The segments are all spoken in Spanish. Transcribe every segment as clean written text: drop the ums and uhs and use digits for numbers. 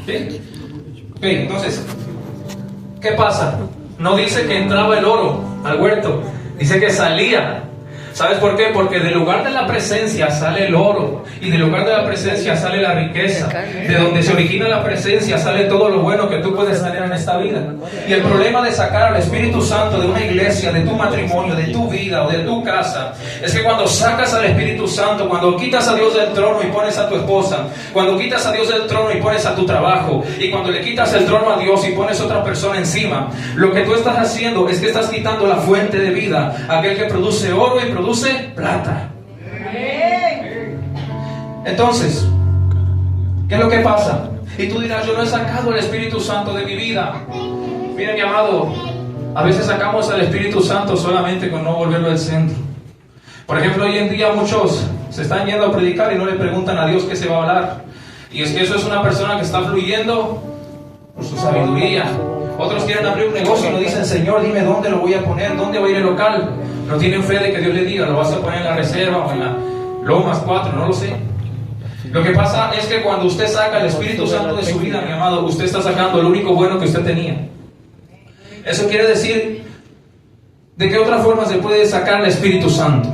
¿Sí? Ok, entonces, ¿qué pasa? No dice que entraba el oro al huerto, dice que salía. ¿Sabes por qué? Porque del lugar de la presencia sale el oro, y del lugar de la presencia sale la riqueza. De donde se origina la presencia sale todo lo bueno que tú puedes tener en esta vida. Y el problema de sacar al Espíritu Santo de una iglesia, de tu matrimonio, de tu vida o de tu casa, es que cuando sacas al Espíritu Santo, cuando quitas a Dios del trono y pones a tu esposa, cuando quitas a Dios del trono y pones a tu trabajo, y cuando le quitas el trono a Dios y pones otra persona encima, lo que tú estás haciendo es que estás quitando la fuente de vida, aquel que produce oro y produce plata. Entonces, ¿qué es lo que pasa? Y tú dirás, yo no he sacado el Espíritu Santo de mi vida. Mira, mi amado, a veces sacamos al Espíritu Santo solamente con no volverlo al centro. Por ejemplo, hoy en día muchos se están yendo a predicar y no le preguntan a Dios qué se va a hablar. Y es que eso es una persona que está fluyendo por su sabiduría. Otros quieren abrir un negocio y no dicen, Señor, dime dónde lo voy a poner, dónde va a ir el local. No tienen fe de que Dios le diga, lo vas a poner en la reserva o en la Lomas 4, no lo sé. Lo que pasa es que cuando usted saca el Espíritu Santo de su vida, mi amado, usted está sacando lo único bueno que usted tenía. Eso quiere decir, ¿de qué otra forma se puede sacar el Espíritu Santo?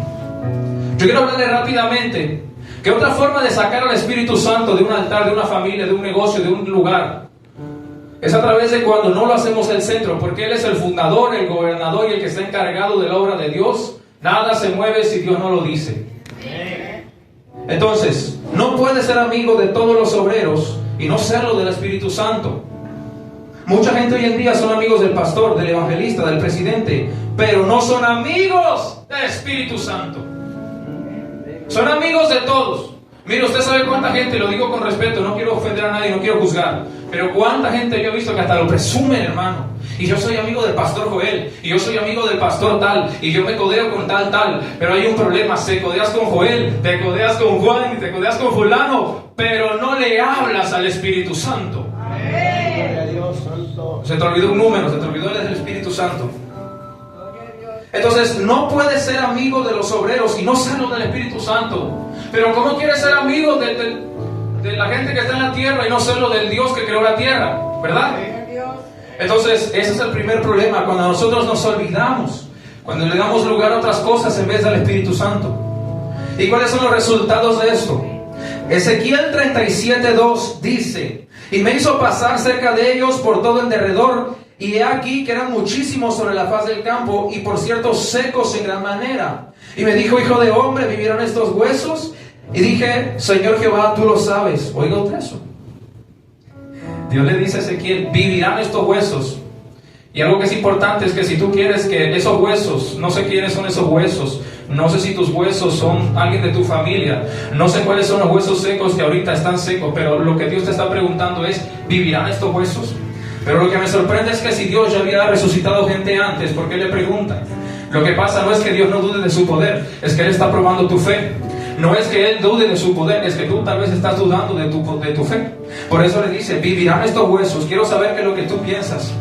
Yo quiero hablarle rápidamente, ¿qué otra forma de sacar al Espíritu Santo de un altar, de una familia, de un negocio, de un lugar? Es a través de cuando no lo hacemos el centro, porque Él es el fundador, el gobernador y el que está encargado de la obra de Dios. Nada se mueve si Dios no lo dice. Entonces, no puedes ser amigo de todos los obreros y no serlo del Espíritu Santo. Mucha gente hoy en día son amigos del pastor, del evangelista, del presidente, pero no son amigos del Espíritu Santo. Son amigos de todos. Mire, usted sabe cuánta gente, lo digo con respeto, no quiero ofender a nadie, no quiero juzgar, pero cuánta gente yo he visto que hasta lo presumen, hermano. Y yo soy amigo del pastor Joel, y yo soy amigo del pastor tal, y yo me codeo con tal, pero hay un problema, se codeas con Joel, te codeas con Juan, te codeas con fulano, pero no le hablas al Espíritu Santo. Se te olvidó un número, se te olvidó el Espíritu Santo. Entonces, no puedes ser amigo de los obreros y no serlo del Espíritu Santo. Pero ¿cómo quieres ser amigo de la gente que está en la tierra y no serlo del Dios que creó la tierra? ¿Verdad? Entonces, ese es el primer problema, cuando nosotros nos olvidamos, cuando le damos lugar a otras cosas en vez del Espíritu Santo. ¿Y cuáles son los resultados de esto? Ezequiel 37:2 dice: y me hizo pasar cerca de ellos por todo el derredor, y he aquí que eran muchísimos sobre la faz del campo, y por cierto secos en gran manera. Y me dijo: hijo de hombre, ¿vivirán estos huesos? Y dije: Señor Jehová, tú lo sabes. Oiga usted eso. Dios le dice a Ezequiel: vivirán estos huesos. Y algo que es importante es que si tú quieres que esos huesos, no sé quiénes son esos huesos, no sé si tus huesos son alguien de tu familia, no sé cuáles son los huesos secos que ahorita están secos, pero lo que Dios te está preguntando es: ¿vivirán estos huesos? Pero lo que me sorprende es que si Dios ya había resucitado gente antes, ¿por qué le preguntan? Lo que pasa no es que Dios no dude de su poder, es que Él está probando tu fe. No es que Él dude de su poder, es que tú tal vez estás dudando de tu fe. Por eso le dice: vivirán estos huesos. Quiero saber qué es lo que tú piensas.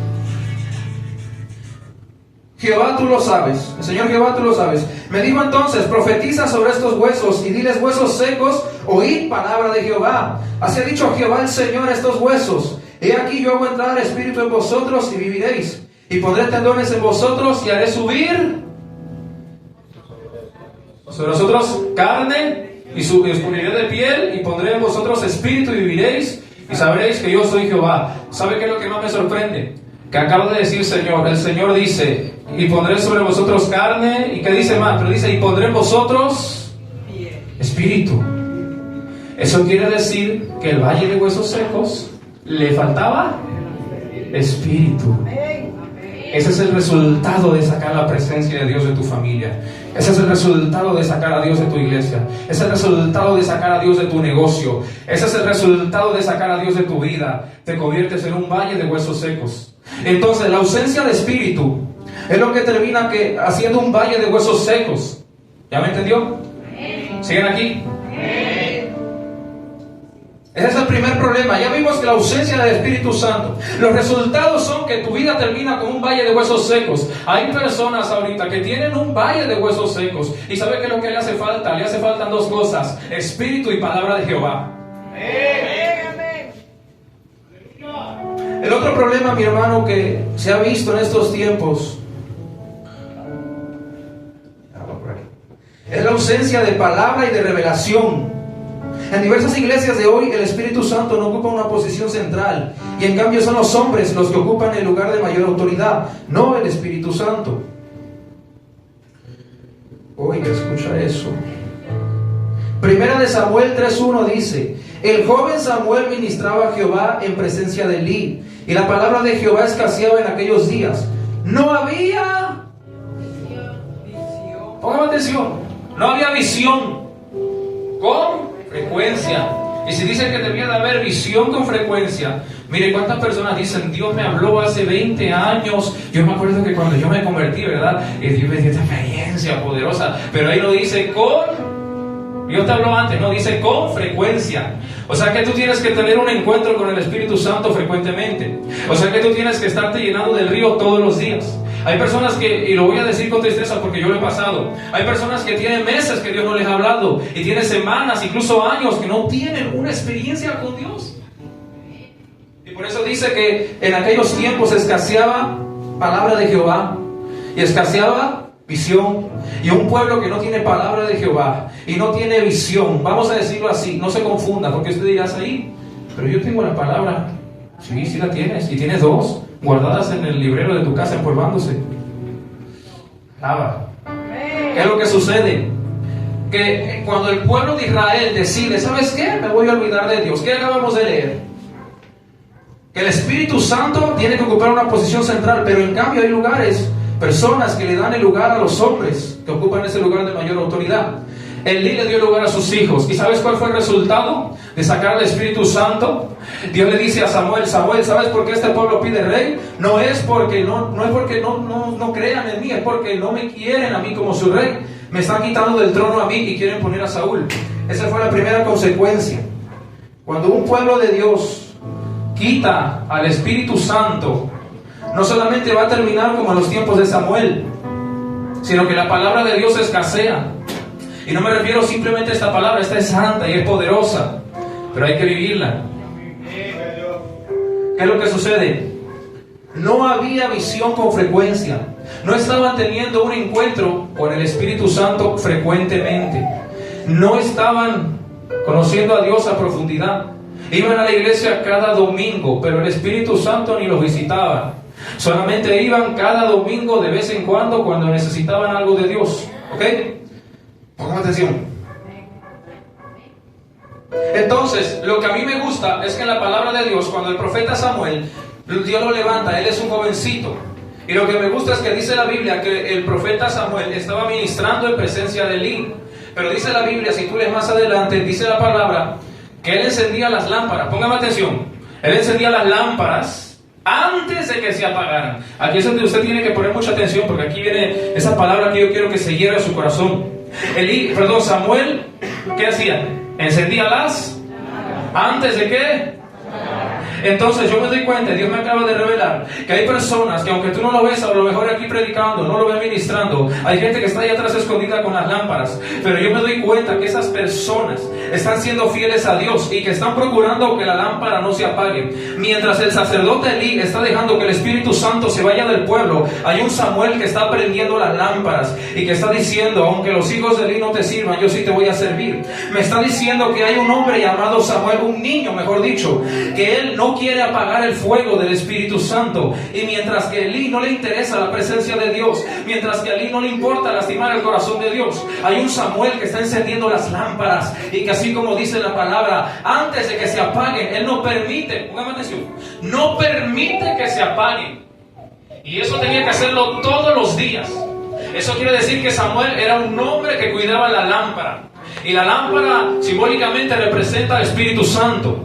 Jehová, tú lo sabes. El Señor Jehová, tú lo sabes. Me dijo entonces: profetiza sobre estos huesos y diles: huesos secos, oíd palabra de Jehová. Así ha dicho Jehová el Señor a estos huesos: he aquí yo hago entrar espíritu en vosotros y viviréis. Y pondré tendones en vosotros y haré subir sobre vosotros carne y cubriré de piel, y pondré en vosotros espíritu y viviréis, y sabréis que yo soy Jehová. ¿Sabe qué es lo que más me sorprende? Que acaba de decir Señor. El Señor dice: y pondré sobre vosotros carne, y ¿qué dice más? Pero dice: y pondré en vosotros espíritu. Eso quiere decir que el valle de huesos secos le faltaba espíritu. Ese es el resultado de sacar la presencia de Dios de tu familia. Ese es el resultado de sacar a Dios de tu iglesia. Ese es el resultado de sacar a Dios de tu negocio. Ese es el resultado de sacar a Dios de tu vida. Te conviertes en un valle de huesos secos. Entonces, la ausencia de espíritu es lo que termina haciendo un valle de huesos secos. ¿Ya me entendió? ¿Siguen aquí? Ese es el primer problema. Ya vimos que la ausencia del Espíritu Santo, los resultados son que tu vida termina con un valle de huesos secos. Hay personas ahorita que tienen un valle de huesos secos. ¿Y sabe qué es lo que le hace falta? Le hace falta dos cosas: espíritu y palabra de Jehová. Otro problema, mi hermano, que se ha visto en estos tiempos es la ausencia de palabra y de revelación. En diversas iglesias de hoy el Espíritu Santo no ocupa una posición central, y en cambio son los hombres los que ocupan el lugar de mayor autoridad, no el Espíritu Santo. Oiga, escucha eso. Primera de Samuel 3:1 dice: el joven Samuel ministraba a Jehová en presencia de Elí, y la palabra de Jehová escaseaba en aquellos días. No había visión. Póngame atención. No había visión con frecuencia. Y si dicen que debía de haber visión con frecuencia, mire cuántas personas dicen: Dios me habló hace 20 años. Yo me acuerdo que cuando yo me convertí, ¿verdad? Dios me dio esta experiencia poderosa. Pero ahí no dice con. Dios te habló antes, no dice con frecuencia. O sea que tú tienes que tener un encuentro con el Espíritu Santo frecuentemente. O sea que tú tienes que estarte llenando del río todos los días. Hay personas que, y lo voy a decir con tristeza porque yo lo he pasado, hay personas que tienen meses que Dios no les ha hablado, y tienen semanas, incluso años, que no tienen una experiencia con Dios. Y por eso dice que en aquellos tiempos escaseaba palabra de Jehová, y escaseaba visión. Y un pueblo que no tiene palabra de Jehová y no tiene visión, vamos a decirlo así, no se confunda, porque usted dirá ahí, pero yo tengo la palabra. Sí, sí la tienes, y tienes dos guardadas en el librero de tu casa empolvándose. ¿Qué es lo que sucede? Que cuando el pueblo de Israel decide: ¿sabes qué? Me voy a olvidar de Dios. ¿Qué acabamos de leer? Que el Espíritu Santo tiene que ocupar una posición central, pero en cambio hay lugares, personas que le dan el lugar a los hombres que ocupan ese lugar de mayor autoridad. Elí le dio lugar a sus hijos. ¿Y sabes cuál fue el resultado de sacar al Espíritu Santo? Dios le dice a Samuel: Samuel, ¿sabes por qué este pueblo pide rey? No es porque no crean en mí, es porque no me quieren a mí como su rey. Me están quitando del trono a mí y quieren poner a Saúl. Esa fue la primera consecuencia. Cuando un pueblo de Dios quita al Espíritu Santo, no solamente va a terminar como en los tiempos de Samuel, sino que la palabra de Dios escasea. Y no me refiero simplemente a esta palabra, esta es santa y es poderosa, pero hay que vivirla. ¿Qué es lo que sucede? No había visión con frecuencia. No estaban teniendo un encuentro con el Espíritu Santo frecuentemente. No estaban conociendo a Dios a profundidad. Iban a la iglesia cada domingo, pero el Espíritu Santo ni los visitaba. Solamente iban cada domingo de vez en cuando necesitaban algo de Dios. ¿Ok? Pongamos atención. Entonces, lo que a mí me gusta es que en la palabra de Dios, cuando el profeta Samuel, Dios lo levanta, él es un jovencito. Y lo que me gusta es que dice la Biblia que el profeta Samuel estaba ministrando en presencia de Elí. Pero dice la Biblia, si tú lees más adelante, dice la palabra que él encendía las lámparas. Póngame atención. Él encendía las lámparas antes de que se apagaran. Aquí es donde usted tiene que poner mucha atención, porque aquí viene esa palabra que yo quiero que se lleve a su corazón. Samuel, ¿qué hacía? Encendía las antes de qué. Entonces yo me doy cuenta, Dios me acaba de revelar que hay personas que, aunque tú no lo ves, a lo mejor aquí predicando, no lo ves ministrando, hay gente que está ahí atrás escondida con las lámparas, pero yo me doy cuenta que esas personas están siendo fieles a Dios y que están procurando que la lámpara no se apague. Mientras el sacerdote Elí está dejando que el Espíritu Santo se vaya del pueblo, hay un Samuel que está prendiendo las lámparas y que está diciendo: aunque los hijos de Elí no te sirvan, yo sí te voy a servir. Me está diciendo que hay un hombre llamado Samuel, un niño mejor dicho, que él no quiere apagar el fuego del Espíritu Santo. Y mientras que a Elí no le interesa la presencia de Dios, mientras que a Elí no le importa lastimar el corazón de Dios, hay un Samuel que está encendiendo las lámparas, y que así como dice la palabra, antes de que se apaguen, él no permite, póngame atención, no permite que se apaguen. Y eso tenía que hacerlo todos los días. Eso quiere decir que Samuel era un hombre que cuidaba la lámpara. Y la lámpara simbólicamente representa al Espíritu Santo.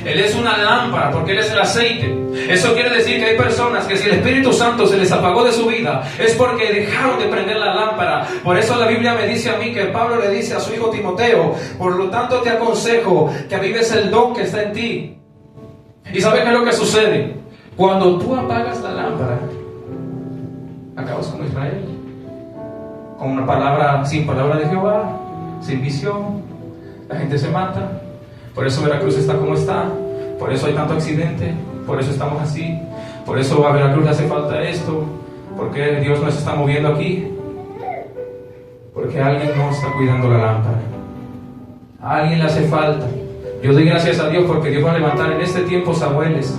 Él es una lámpara porque Él es el aceite. Eso quiere decir que hay personas que si el Espíritu Santo se les apagó de su vida, es porque dejaron de prender la lámpara. Por eso la Biblia me dice a mí, que Pablo le dice a su hijo Timoteo: por lo tanto te aconsejo que avives el don que está en ti. ¿Y sabes qué es lo que sucede? Cuando tú apagas la lámpara, acabas como Israel, con una palabra, sin palabra de Jehová, sin visión. La gente se mata. Por eso Veracruz está como está. Por eso hay tanto accidente. por eso estamos así, por eso a Veracruz le hace falta esto, porque Dios nos está moviendo aquí, porque alguien no está cuidando la lámpara, a alguien le hace falta. Yo doy gracias a Dios porque Dios va a levantar en este tiempo Samueles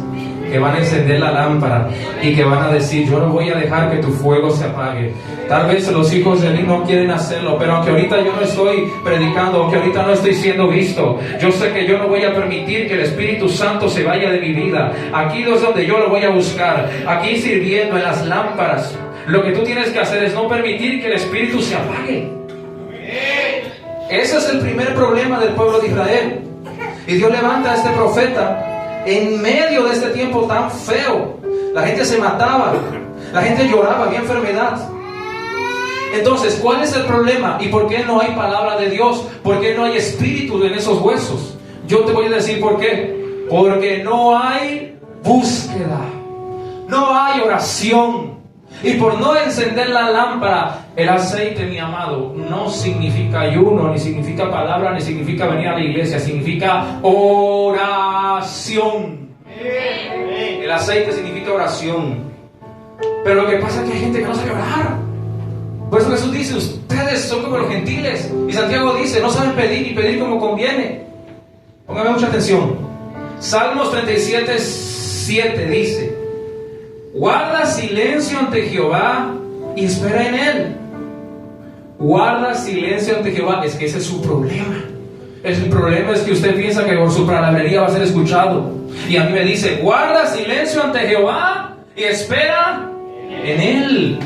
que van a encender la lámpara y que van a decir: yo no voy a dejar que tu fuego se apague. Tal vez los hijos de Eli no quieren hacerlo, pero aunque ahorita yo no estoy predicando, aunque ahorita no estoy siendo visto, yo sé que yo no voy a permitir que el Espíritu Santo se vaya de mi vida. Aquí es donde yo lo voy a buscar, aquí sirviendo en las lámparas. Lo que tú tienes que hacer es no permitir que el Espíritu se apague. Ese es el primer problema del pueblo de Israel. Y Dios levanta a este profeta en medio de este tiempo tan feo. La gente se mataba, la gente lloraba, había enfermedad. Entonces, ¿cuál es el problema? ¿Y por qué no hay palabra de Dios? ¿Por qué no hay espíritu en esos huesos? Yo te voy a decir por qué. Porque no hay búsqueda, no hay oración. Y por no encender la lámpara, el aceite, mi amado, no significa ayuno, ni significa palabra, ni significa venir a la iglesia, significa oración. El aceite significa oración. Pero lo que pasa es que hay gente que no sabe orar. Por eso Jesús dice: ustedes son como los gentiles. Y Santiago dice: no saben pedir y pedir como conviene. Póngame mucha atención. Salmos 37:7 dice: guarda silencio ante Jehová y espera en Él. Guarda silencio ante Jehová. Es que ese es su problema. El problema es que usted piensa que por su palabrería va a ser escuchado. Y a mí me dice: guarda silencio ante Jehová y espera en Él.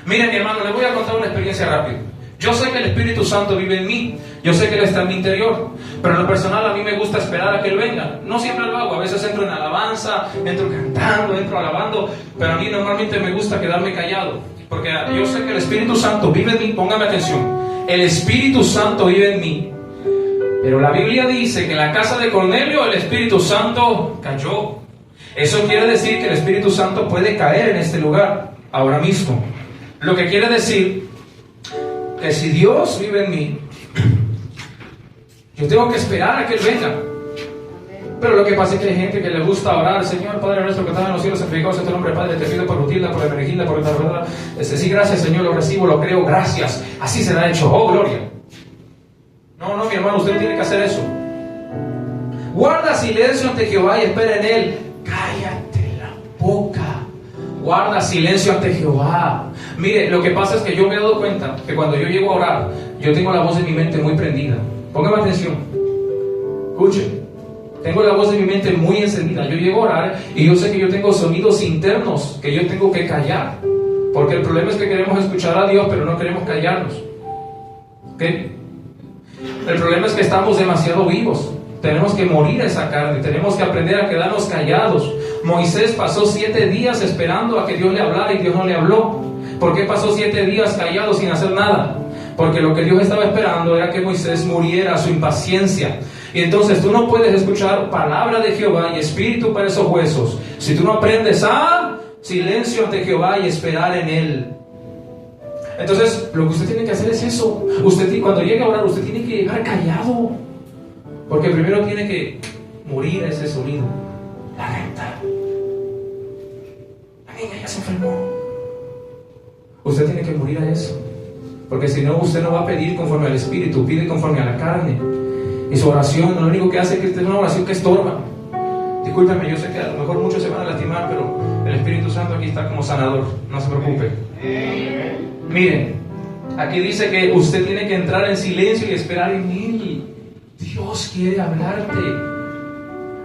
Miren, mi hermano, les voy a contar una experiencia rápida. Yo sé que el Espíritu Santo vive en mí, yo sé que Él está en mi interior, pero en lo personal a mí me gusta esperar a que Él venga. No siempre lo hago, a veces entro en alabanza, entro cantando, entro alabando, pero a mí normalmente me gusta quedarme callado, porque yo sé que el Espíritu Santo vive en mí. Póngame atención, el Espíritu Santo vive en mí, pero la Biblia dice que en la casa de Cornelio el Espíritu Santo cayó. Eso quiere decir que el Espíritu Santo puede caer en este lugar ahora mismo. Lo que quiere decir que si Dios vive en mí, yo tengo que esperar a que Él venga. Pero lo que pasa es que hay gente que le gusta orar: Señor Padre nuestro que estás en los cielos, santificado sea tu nombre, Padre, te pido por Rutilda, por Emergilda, por esta verdad. Sí, gracias Señor, lo recibo, lo creo, gracias. Así será hecho. Oh, gloria. No, mi hermano, usted tiene que hacer eso. Guarda silencio ante Jehová y espera en Él. Cállate la boca. Guarda silencio ante Jehová. Mire, lo que pasa es que yo me he dado cuenta que cuando yo llego a orar, yo tengo la voz de mi mente muy prendida. Póngame atención. Escuchen. Tengo la voz de mi mente muy encendida. Yo llego a orar y yo sé que yo tengo sonidos internos que yo tengo que callar. Porque el problema es que queremos escuchar a Dios, pero no queremos callarnos. ¿Ok? El problema es que estamos demasiado vivos. Tenemos que morir a esa carne. Tenemos que aprender a quedarnos callados. Moisés pasó 7 días esperando a que Dios le hablara y Dios no le habló. ¿Por qué pasó 7 días callado sin hacer nada? Porque lo que Dios estaba esperando era que Moisés muriera, su impaciencia. Y entonces tú no puedes escuchar palabra de Jehová y espíritu para esos huesos si tú no aprendes a silencio ante Jehová y esperar en Él. Entonces lo que usted tiene que hacer es eso. Usted, cuando llegue a orar, usted tiene que llegar callado, porque primero tiene que morir ese sonido. La neta, la niña ya se enfermó. Usted tiene que morir a eso, porque si no, usted no va a pedir conforme al espíritu, pide conforme a la carne. Y su oración, lo único que hace es que es una oración que estorba. Discúlpeme, yo sé que a lo mejor muchos se van a lastimar, pero el Espíritu Santo aquí está como sanador, no se preocupe. Miren, aquí dice que usted tiene que entrar en silencio y esperar en Él. Dios quiere hablarte.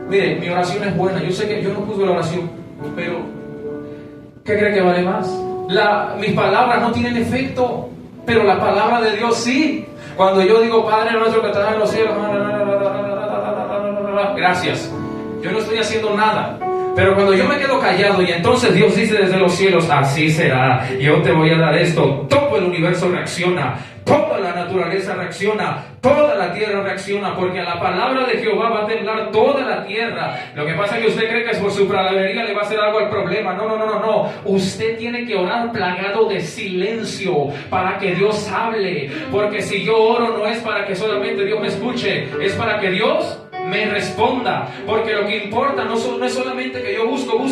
Mire, mi oración es buena, yo sé que yo no juzgo la oración, pero ¿qué cree que vale más? Mis palabras no tienen efecto, pero la palabra de Dios sí. Cuando yo digo: Padre nuestro que estás en los cielos, gracias, yo no estoy haciendo nada. Pero cuando yo me quedo callado y entonces Dios dice desde los cielos: así será, yo te voy a dar esto, todo el universo reacciona, toda la naturaleza reacciona, toda la tierra reacciona, porque a la palabra de Jehová va a temblar toda la tierra. Lo que pasa es que usted cree que por su palabrería le va a hacer algo al problema. No. Usted tiene que orar plagado de silencio para que Dios hable, porque si yo oro no es para que solamente Dios me escuche, es para que Dios me responda. Porque lo que importa no es solamente que yo busco,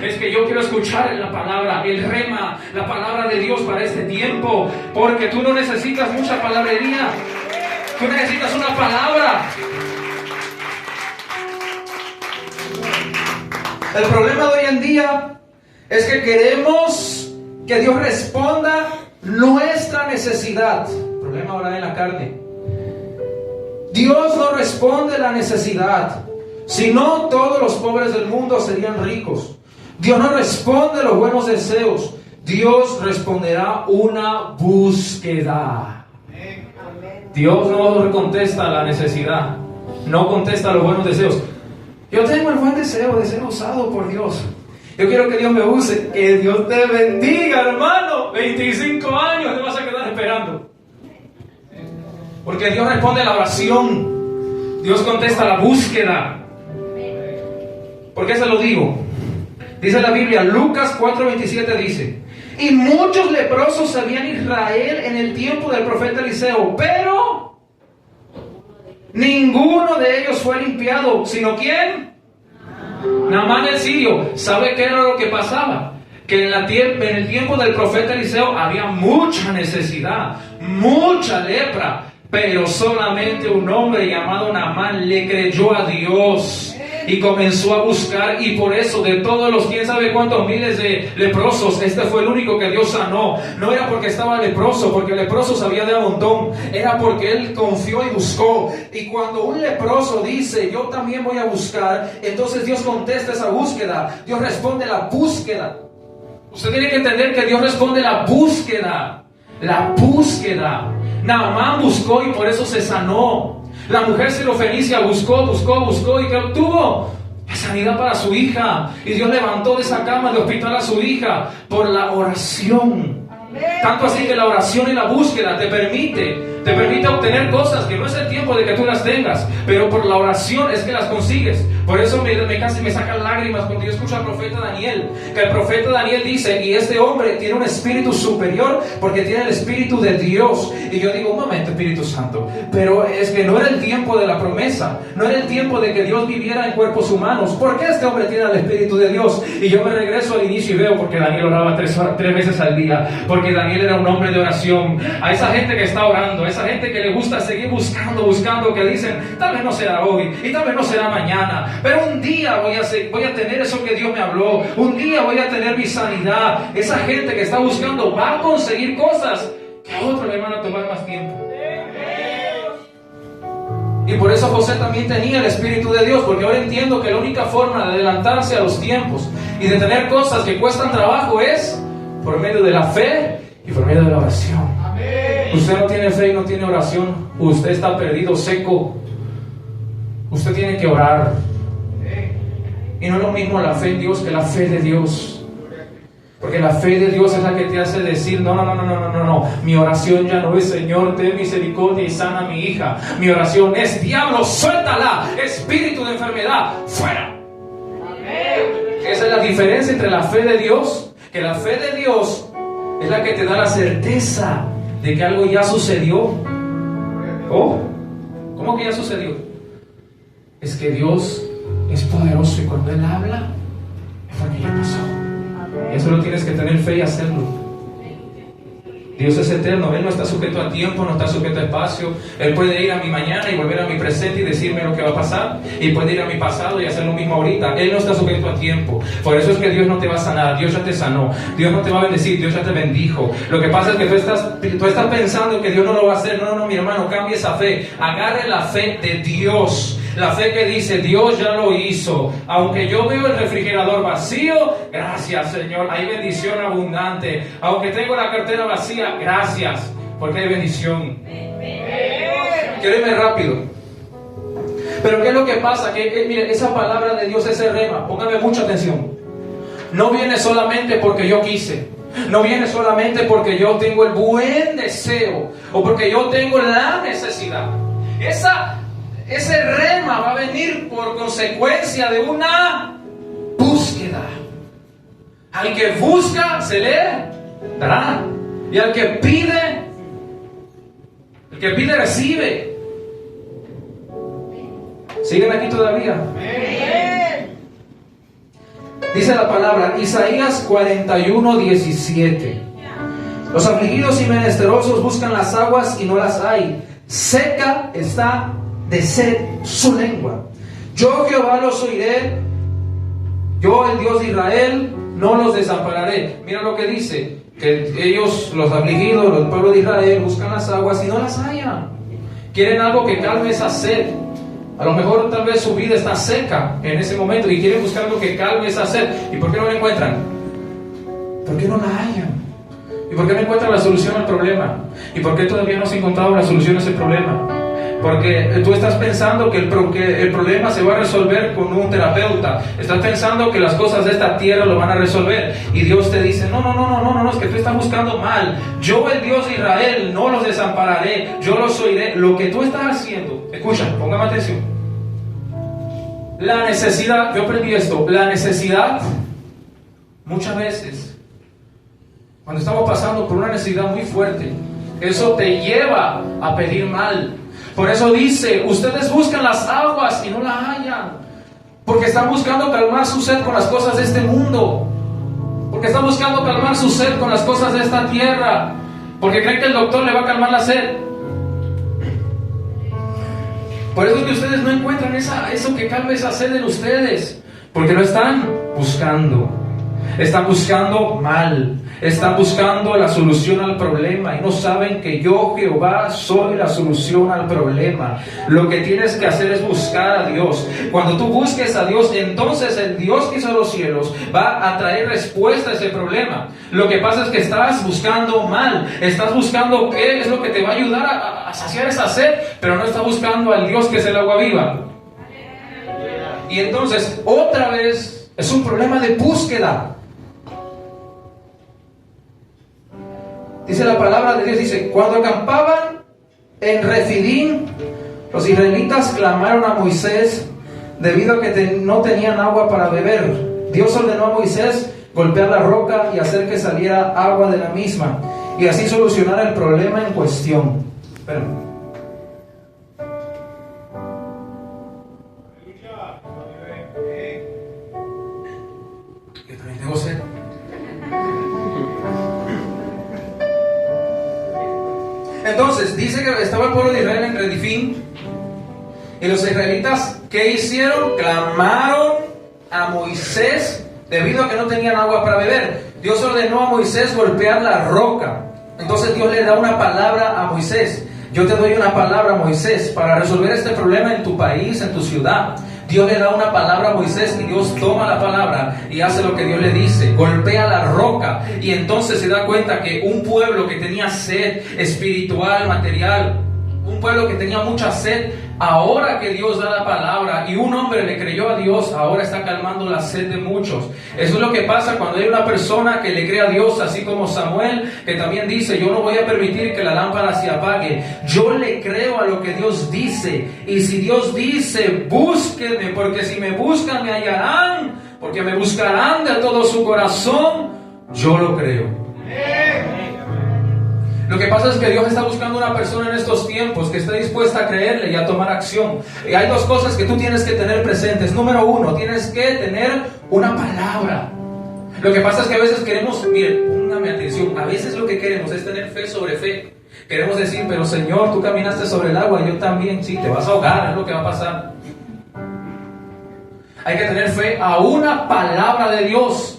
es que yo quiero escuchar la palabra, el rema, la palabra de Dios para este tiempo. Porque tú no necesitas mucha palabrería, tú necesitas una palabra. El problema de hoy en día es que queremos que Dios responda nuestra necesidad. El problema ahora en la carne. Dios no responde la necesidad, sino todos los pobres del mundo serían ricos. Dios no responde los buenos deseos, Dios responderá una búsqueda. Dios no contesta la necesidad, no contesta los buenos deseos. Yo tengo el buen deseo de ser usado por Dios. Yo quiero que Dios me use. Que Dios te bendiga, hermano. 25 años te vas a quedar esperando. Porque Dios responde a la oración. Dios contesta la búsqueda. ¿Por qué se lo digo? Dice la Biblia, Lucas 4:27 dice: y muchos leprosos había en Israel en el tiempo del profeta Eliseo, pero ninguno de ellos fue limpiado, sino ¿quién? Naamán el sirio. ¿Sabe qué era lo que pasaba? Que en el tiempo del profeta Eliseo había mucha necesidad, mucha lepra, pero solamente un hombre llamado Naamán le creyó a Dios y comenzó a buscar, y por eso de todos los quién sabe cuántos miles de leprosos, este fue el único que Dios sanó. No era porque estaba leproso, porque leprosos había de a montón, era porque él confió y buscó. Y cuando un leproso dice yo también voy a buscar, entonces Dios contesta esa búsqueda. Dios responde la búsqueda. Usted tiene que entender que Dios responde la búsqueda. La búsqueda. Naamán buscó y por eso se sanó. La mujer sirofenicia buscó y ¿qué obtuvo? La sanidad para su hija. Y Dios levantó de esa cama de hospital a su hija por la oración. Tanto así que la oración y la búsqueda te permite obtener cosas que no es el tiempo de que tú las tengas, pero por la oración es que las consigues. Por eso casi me sacan lágrimas cuando yo escucho al profeta Daniel, que el profeta Daniel dice, y este hombre tiene un espíritu superior porque tiene el espíritu de Dios. Y yo digo, un momento, Espíritu Santo, pero es que no era el tiempo de la promesa, no era el tiempo de que Dios viviera en cuerpos humanos. ¿Por qué este hombre tiene el espíritu de Dios? Y yo me regreso al inicio y veo porque Daniel oraba tres veces al día, porque Daniel era un hombre de oración. A esa gente que está orando, a esa gente que le gusta seguir buscando, que dicen, tal vez no será hoy y tal vez no será mañana, pero un día voy a tener eso que Dios me habló, un día voy a tener mi sanidad. Esa gente que está buscando va a conseguir cosas que a otros le van a tomar más tiempo. Y por eso José también tenía el Espíritu de Dios, porque ahora entiendo que la única forma de adelantarse a los tiempos y de tener cosas que cuestan trabajo es por medio de la fe y por medio de la oración. Usted no tiene fe y no tiene oración, usted está perdido, seco. Usted tiene que orar. Y no es lo mismo la fe en Dios que la fe de Dios. Porque la fe de Dios es la que te hace decir, no. Mi oración ya no es, Señor, ten misericordia y sana a mi hija. Mi oración es, diablo, suéltala, espíritu de enfermedad, fuera. Esa es la diferencia entre la fe de Dios, que la fe de Dios es la que te da la certeza de que algo ya sucedió. Oh, ¿cómo que ya sucedió? Es que Dios es poderoso y cuando Él habla es porque ya pasó. Y eso lo tienes que tener fe y hacerlo. Dios es eterno, Él no está sujeto a tiempo, no está sujeto a espacio. Él puede ir a mi mañana y volver a mi presente y decirme lo que va a pasar, y puede ir a mi pasado y hacer lo mismo ahorita. Él no está sujeto a tiempo. Por eso es que Dios no te va a sanar, Dios ya te sanó. Dios no te va a bendecir, Dios ya te bendijo. Lo que pasa es que tú estás pensando que Dios no lo va a hacer. No, mi hermano, cambie esa fe. Agarre la fe de Dios. La fe que dice, Dios ya lo hizo. Aunque yo veo el refrigerador vacío, gracias, Señor, hay bendición abundante. Aunque tengo la cartera vacía, gracias, porque hay bendición. Quiero irme rápido. Pero ¿qué es lo que pasa? Mire, esa palabra de Dios, ese rema, póngame mucha atención. No viene solamente porque yo quise. No viene solamente porque yo tengo el buen deseo o porque yo tengo la necesidad. Ese rema va a venir por consecuencia de una búsqueda. Al que busca, se le dará. Y al que pide recibe. ¿Siguen aquí todavía? Dice la palabra, Isaías 41:17. Los afligidos y menesterosos buscan las aguas y no las hay. Seca está de sed su lengua. Yo Jehová los oiré, yo el Dios de Israel, no los desampararé. Mira lo que dice, que ellos, los afligidos, los pueblos de Israel, buscan las aguas y no las hallan. Quieren algo que calme esa sed. A lo mejor tal vez su vida está seca en ese momento y quieren buscar algo que calme esa sed. ¿Y por qué no la encuentran? ¿Por qué no la hallan? ¿Y por qué no encuentran la solución al problema? ¿Y por qué todavía no has encontrado la solución a ese problema? Porque tú estás pensando que el problema se va a resolver con un terapeuta. Estás pensando que las cosas de esta tierra lo van a resolver. Y Dios te dice, no, es que tú estás buscando mal. Yo, el Dios de Israel, no los desampararé. Yo los oiré. Lo que tú estás haciendo, escucha, póngame atención. La necesidad, yo aprendí esto, la necesidad, muchas veces, cuando estamos pasando por una necesidad muy fuerte, eso te lleva a pedir mal. Por eso dice, ustedes buscan las aguas y no las hallan, porque están buscando calmar su sed con las cosas de este mundo, porque están buscando calmar su sed con las cosas de esta tierra, porque creen que el doctor le va a calmar la sed. Por eso es que ustedes no encuentran eso que calme esa sed en ustedes, porque lo están buscando mal. Están buscando la solución al problema y no saben que yo, Jehová, soy la solución al problema. Lo que tienes que hacer es buscar a Dios. Cuando tú busques a Dios, entonces el Dios que hizo los cielos va a traer respuesta a ese problema. Lo que pasa es que estás buscando mal. Estás buscando qué es lo que te va a ayudar a saciar esa sed, pero no estás buscando al Dios que es el agua viva. Y entonces, otra vez, es un problema de búsqueda. Dice la palabra de Dios, dice, cuando acampaban en Refidim, los israelitas clamaron a Moisés debido a que no tenían agua para beber. Dios ordenó a Moisés golpear la roca y hacer que saliera agua de la misma, y así solucionar el problema en cuestión. Espera. Yo también tengo sed. Entonces, dice que estaba el pueblo de Israel en Refidim, y los israelitas, ¿qué hicieron? Clamaron a Moisés debido a que no tenían agua para beber. Dios ordenó a Moisés golpear la roca. Entonces Dios le da una palabra a Moisés. Yo te doy una palabra a Moisés para resolver este problema en tu país, en tu ciudad. Dios le da una palabra a Moisés y Dios toma la palabra y hace lo que Dios le dice, golpea la roca, y entonces se da cuenta que un pueblo que tenía sed espiritual, material, un pueblo que tenía mucha sed, ahora que Dios da la palabra y un hombre le creyó a Dios, ahora está calmando la sed de muchos. Eso es lo que pasa cuando hay una persona que le cree a Dios, así como Samuel, que también dice, yo no voy a permitir que la lámpara se apague. Yo le creo a lo que Dios dice, y si Dios dice, búsquenme, porque si me buscan me hallarán, porque me buscarán de todo su corazón, yo lo creo. Lo que pasa es que Dios está buscando una persona en estos tiempos que esté dispuesta a creerle y a tomar acción. Y hay dos cosas que tú tienes que tener presentes. Número uno, tienes que tener una palabra. Lo que pasa es que a veces queremos, miren, póngame atención, a veces lo que queremos es tener fe sobre fe. Queremos decir, pero Señor, tú caminaste sobre el agua, yo también. Sí, te vas a ahogar, es lo que va a pasar. Hay que tener fe a una palabra de Dios.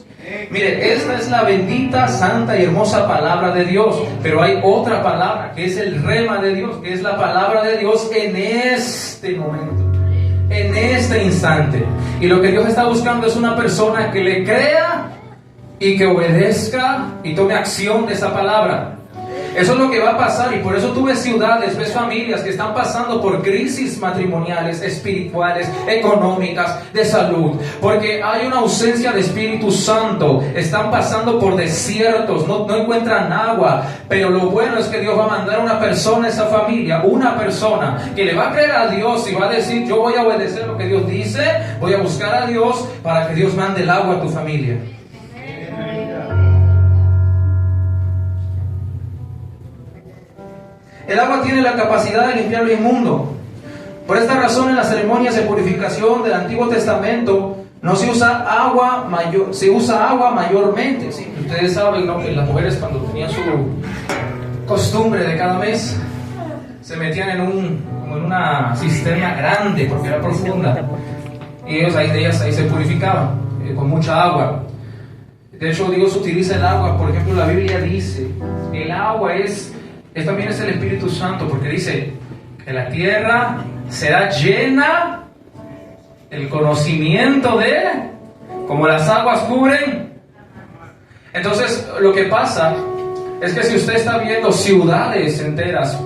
Mire, esta es la bendita, santa y hermosa palabra de Dios, pero hay otra palabra que es el rema de Dios, que es la palabra de Dios en este momento, en este instante. Y lo que Dios está buscando es una persona que le crea y que obedezca y tome acción de esa palabra. Eso es lo que va a pasar, y por eso tú ves ciudades, ves familias que están pasando por crisis matrimoniales, espirituales, económicas, de salud, porque hay una ausencia de Espíritu Santo. Están pasando por desiertos, no encuentran agua, pero lo bueno es que Dios va a mandar una persona a esa familia, una persona que le va a creer a Dios y va a decir, yo voy a obedecer lo que Dios dice, voy a buscar a Dios para que Dios mande el agua a tu familia. El agua tiene la capacidad de limpiar lo inmundo. Por esta razón, en las ceremonias de purificación del Antiguo Testamento no se usa agua mayor, se usa agua mayormente. ¿Sí? Ustedes saben, ¿no?, que las mujeres, cuando tenían su costumbre de cada mes, se metían como en una cisterna grande porque era profunda, y ellas ahí se purificaban con mucha agua. De hecho, Dios utiliza el agua. Por ejemplo, la Biblia dice, el agua también es el Espíritu Santo, porque dice que la tierra será llena del conocimiento de, como las aguas cubren. Entonces, lo que pasa es que si usted está viendo ciudades enteras,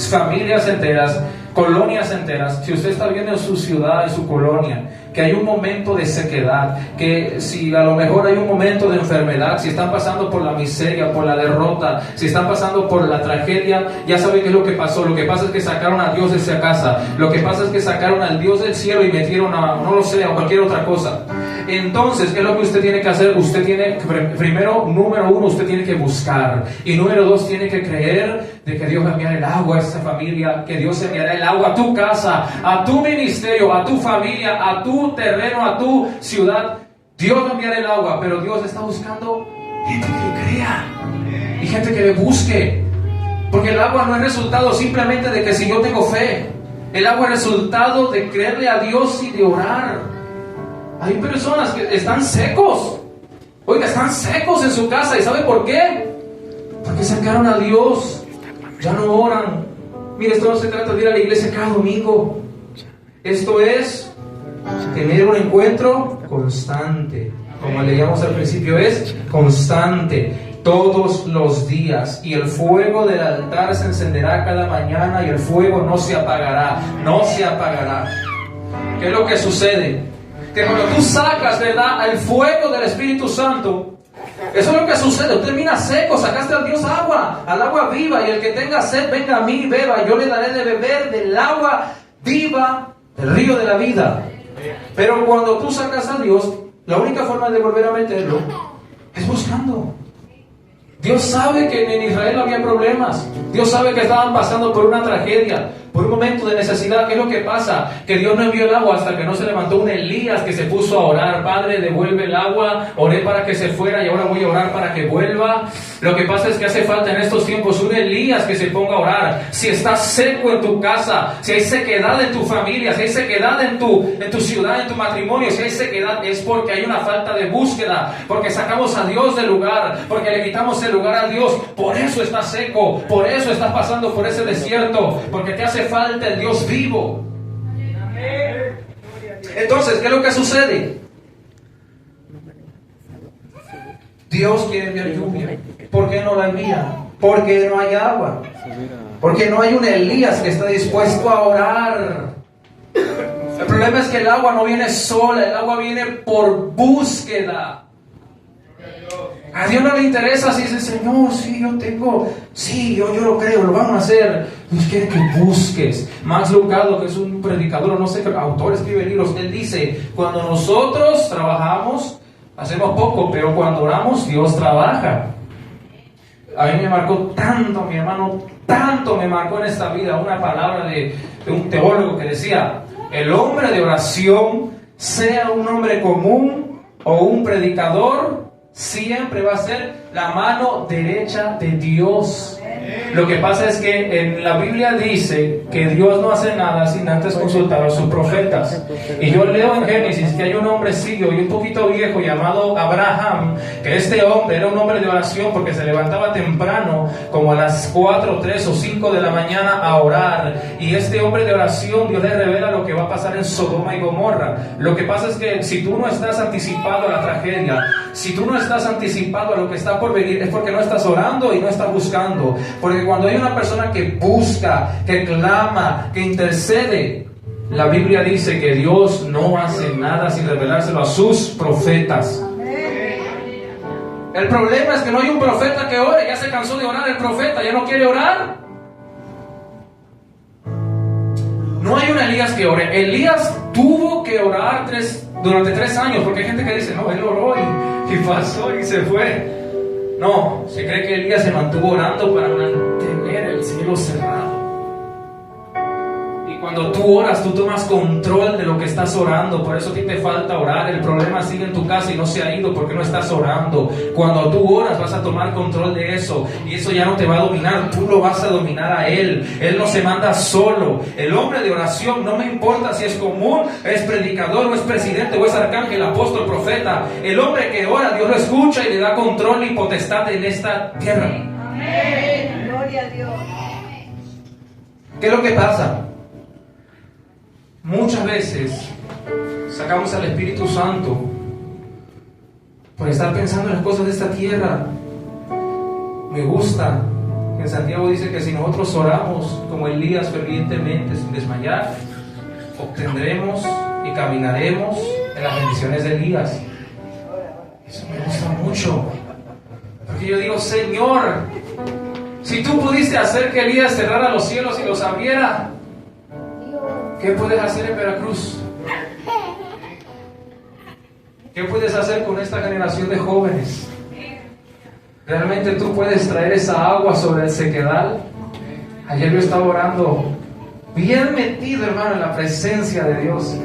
familias enteras, colonias enteras, si usted está viendo en su ciudad, en su colonia, que hay un momento de sequedad, que si a lo mejor hay un momento de enfermedad, si están pasando por la miseria, por la derrota, si están pasando por la tragedia, ya sabe qué es lo que pasó. Lo que pasa es que sacaron a Dios de esa casa. Lo que pasa es que sacaron al Dios del cielo y metieron a, no lo sé, a cualquier otra cosa. Entonces, ¿qué es lo que usted tiene que hacer? Usted tiene, primero, número uno, usted tiene que buscar. Y número dos, tiene que creer de que Dios va a enviar el agua a esa familia, que Dios enviará el agua a tu casa, a tu ministerio, a tu familia, a tu terreno, a tu ciudad. Dios va a enviar el agua, pero Dios está buscando gente que le crea y gente que le busque. Porque el agua no es resultado simplemente de que si yo tengo fe. El agua es resultado de creerle a Dios y de orar. Hay personas que están secos. Oiga, están secos en su casa. ¿Y sabe por qué? Porque sacaron a Dios. Ya no oran. Mire, esto no se trata de ir a la iglesia cada domingo. Esto es tener un encuentro constante. Como leíamos al principio, es constante, todos los días. Y el fuego del altar se encenderá cada mañana y el fuego no se apagará. No se apagará. ¿Qué es lo que sucede? Que cuando tú sacas, ¿verdad?, el fuego del Espíritu Santo, eso es lo que sucede. Tú terminas seco, sacaste al Dios agua, al agua viva, y el que tenga sed, venga a mí y beba, yo le daré de beber del agua viva, del río de la vida. Pero cuando tú sacas a Dios, la única forma de volver a meterlo es buscando. Dios sabe que en Israel había problemas. Dios sabe que estaban pasando por una tragedia, por un momento de necesidad. ¿Qué es lo que pasa? Que Dios no envió el agua hasta que no se levantó un Elías que se puso a orar. Padre, devuelve el agua. Oré para que se fuera y ahora voy a orar para que vuelva. Lo que pasa es que hace falta en estos tiempos un Elías que se ponga a orar. Si estás seco en tu casa, si hay sequedad en tu familia, si hay sequedad en tu ciudad, en tu matrimonio, si hay sequedad, es porque hay una falta de búsqueda, porque sacamos a Dios del lugar, porque le quitamos el lugar a Dios. Por eso estás seco, por eso estás pasando por ese desierto, porque te hace falta el Dios vivo. Entonces, ¿qué es lo que sucede? Dios quiere enviar lluvia. ¿Por qué no la envía? Porque no hay agua. Porque no hay un Elías que está dispuesto a orar. El problema es que el agua no viene sola, el agua viene por búsqueda. A Dios no le interesa si dice, Señor, sí, yo tengo, sí, yo lo creo, lo vamos a hacer. Dios quiere que busques. Max Lucado, que es un predicador, no sé qué autor, escribe libros, él dice, cuando nosotros trabajamos, hacemos poco, pero cuando oramos, Dios trabaja. A mí me marcó tanto, mi hermano, tanto me marcó en esta vida una palabra de un teólogo que decía, el hombre de oración, sea un hombre común o un predicador, siempre va a ser la mano derecha de Dios. Lo que pasa es que en la Biblia dice que Dios no hace nada sin antes consultar a sus profetas. Y yo leo en Génesis que hay un hombrecillo y un poquito viejo llamado Abraham, que este hombre era un hombre de oración porque se levantaba temprano, como a las 4, 3 o 5 de la mañana a orar. Y este hombre de oración, Dios le revela lo que va a pasar en Sodoma y Gomorra. Lo que pasa es que si tú no estás anticipado a la tragedia, si tú no estás anticipado a lo que está por venir, es porque no estás orando y no estás buscando. Porque cuando hay una persona que busca, que clama, que intercede, la Biblia dice que Dios no hace nada sin revelárselo a sus profetas. El problema es que no hay un profeta que ore. Ya se cansó de orar el profeta, ya no quiere orar. No hay un Elías que ore. Elías tuvo que orar durante 3 años, porque hay gente que dice, no, él oró y pasó y se fue. No, se cree que Elías se mantuvo orando para mantener el cielo cerrado. Y Cuando tú oras, tú tomas control de lo que estás orando. Por eso a ti te falta orar. El problema sigue en tu casa y no se ha ido porque no estás orando. Cuando tú oras, vas a tomar control de eso. Y eso ya no te va a dominar. Tú lo vas a dominar a Él. Él no se manda solo. El hombre de oración, no me importa si es común, es predicador, o es presidente, o es arcángel, apóstol, profeta. El hombre que ora, Dios lo escucha y le da control y potestad en esta tierra. Amén. Gloria a Dios. ¿Qué es lo que pasa? Muchas veces sacamos al Espíritu Santo por estar pensando en las cosas de esta tierra. Me gusta que en Santiago dice que si nosotros oramos como Elías fervientemente sin desmayar, obtendremos y caminaremos en las bendiciones de Elías. Eso me gusta mucho, porque yo digo, Señor, si tú pudiste hacer que Elías cerrara los cielos y los abriera, ¿qué puedes hacer en Veracruz? ¿Qué puedes hacer con esta generación de jóvenes? ¿Realmente tú puedes traer esa agua sobre el sequedal? Ayer yo estaba orando, bien metido, hermano, en la presencia de Dios.